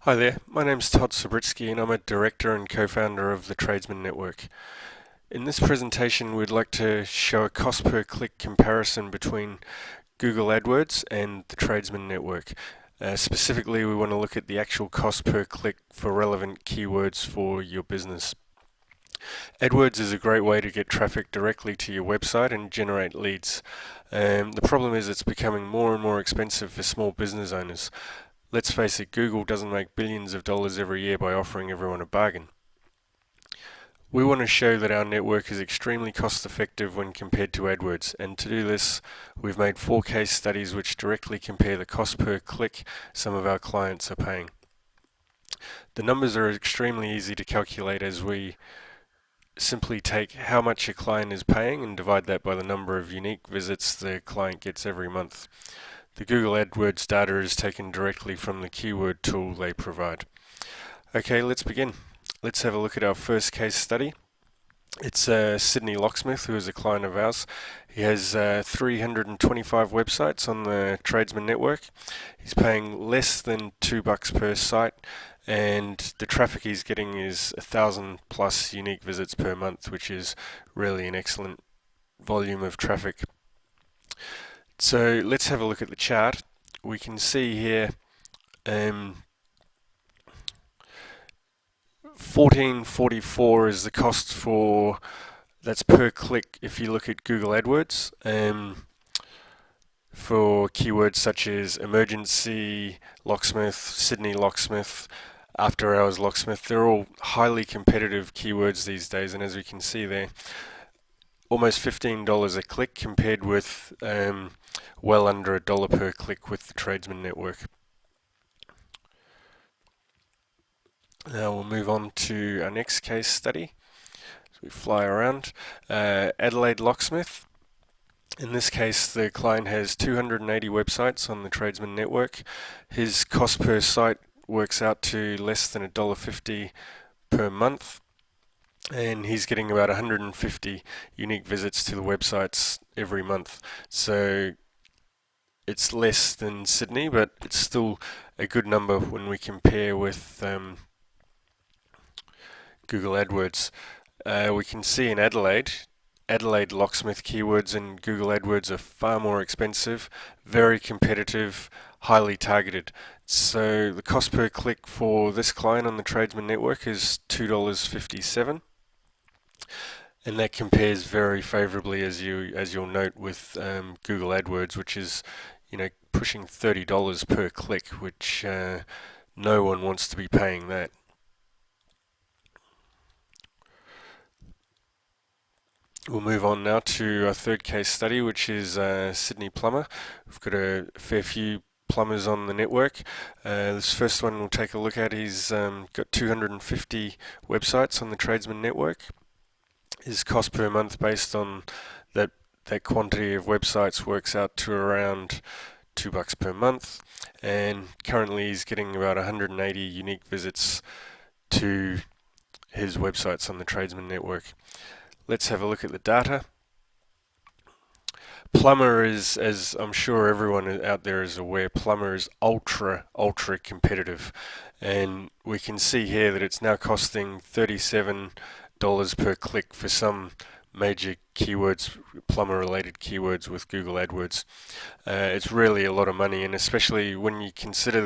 Hi there, my name's Todd Sabritsky and I'm a director and co-founder of the Tradesmen Network. In this presentation we'd like to show a cost per click comparison between Google AdWords and the Tradesmen Network. Specifically we want to look at the actual cost per click for relevant keywords for your business. AdWords is a great way to get traffic directly to your website and generate leads. The problem is it's becoming more and more expensive for small business owners. Let's face it, Google doesn't make billions of dollars every year by offering everyone a bargain. We want to show that our network is extremely cost effective when compared to AdWords, and to do this we've made 4 case studies which directly compare the cost per click some of our clients are paying. The numbers are extremely easy to calculate as we simply take how much a client is paying and divide that by the number of unique visits the client gets every month. The Google AdWords data is taken directly from the keyword tool they provide. Okay, let's begin. Let's have a look at our first case study. It's a Sydney locksmith who is a client of ours. He has 325 websites on the Tradesmen network. He's paying less than $2 per site, and the traffic he's getting is 1,000 plus unique visits per month, which is really an excellent volume of traffic. So let's have a look at the chart. We can see here 14.44 is the cost for, that's per click if you look at Google AdWords. For keywords such as emergency locksmith, Sydney locksmith, after hours locksmith, they're all highly competitive keywords these days, and as we can see there, almost $15 a click compared with well under $1 per click with the Tradesmen network. Now we'll move on to our next case study. So we fly around. Adelaide locksmith. In this case, the client has 280 websites on the Tradesmen network. His cost per site works out to less than $1.50 per month, and he's getting about 150 unique visits to the websites every month. So it's less than Sydney, but it's still a good number when we compare with Google AdWords. We can see in Adelaide locksmith keywords in Google AdWords are far more expensive, very competitive, highly targeted. So the cost per click for this client on the Tradesmen network is $2.57, and that compares very favorably, as you'll note, with Google AdWords, which is pushing $30 per click, which no one wants to be paying that. We'll move on now to our third case study, which is Sydney plumber. We've got a fair few plumbers on the network. This first one we'll take a look at. He's got 250 websites on the Tradesmen network. His cost per month based on that quantity of websites works out to around $2 per month, and currently he's getting about 180 unique visits to his websites on the Tradesmen network. Let's have a look at the data. Plumber is, as I'm sure everyone out there is aware, Plumber is ultra competitive, and we can see here that it's now costing $37 per click for some major keywords, plumber related keywords with Google AdWords. It's really a lot of money, and especially when you consider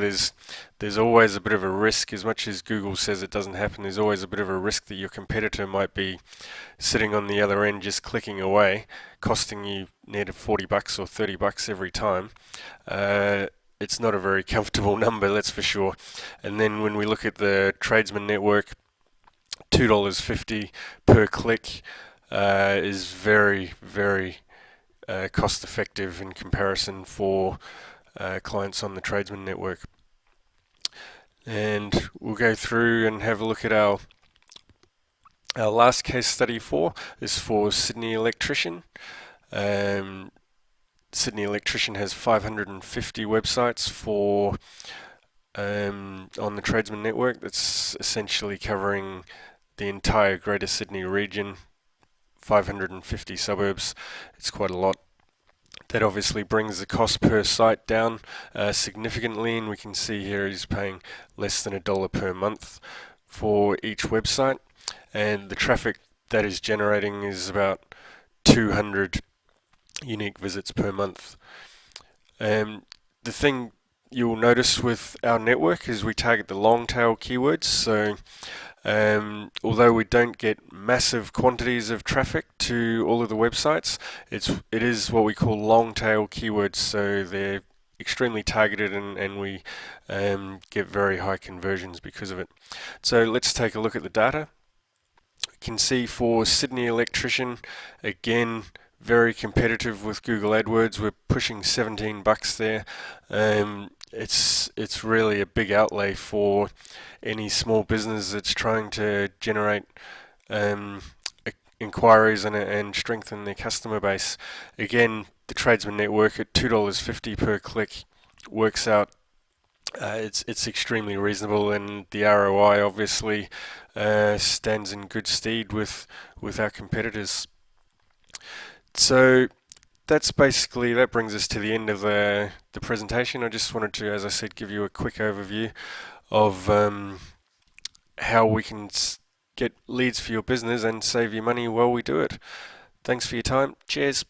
there's always a bit of a risk. As much as Google says it doesn't happen, there's always a bit of a risk that your competitor might be sitting on the other end just clicking away, costing you near to $40 or $30 every time. It's not a very comfortable number, that's for sure. And then when we look at the Tradesmen network, $2.50 per click is very cost effective in comparison for clients on the Tradesmen network. And we'll go through and have a look at our last case study is for Sydney electrician. Sydney electrician has 550 websites for on the Tradesmen network. That's essentially covering the entire Greater Sydney region, 550 suburbs. It's quite a lot. That obviously brings the cost per site down significantly, and we can see here he's paying less than $1 per month for each website, and the traffic that is generating is about 200 unique visits per month. The thing you'll notice with our network is we target the long tail keywords, so although we don't get massive quantities of traffic to all of the websites, it is what we call long tail keywords, so they're extremely targeted, and we get very high conversions because of it. So let's take a look at the data. You can see for Sydney electrician, again, very competitive with Google AdWords. We're pushing $17 there. It's really a big outlay for any small business that's trying to generate um, inquiries and strengthen their customer base. Again, the Tradesmen network at $2.50 per click works out. It's extremely reasonable, and the ROI obviously stands in good stead with our competitors. So that brings us to the end of the presentation. I just wanted to, as I said, give you a quick overview of how we can get leads for your business and save you money while we do it. Thanks for your time. Cheers.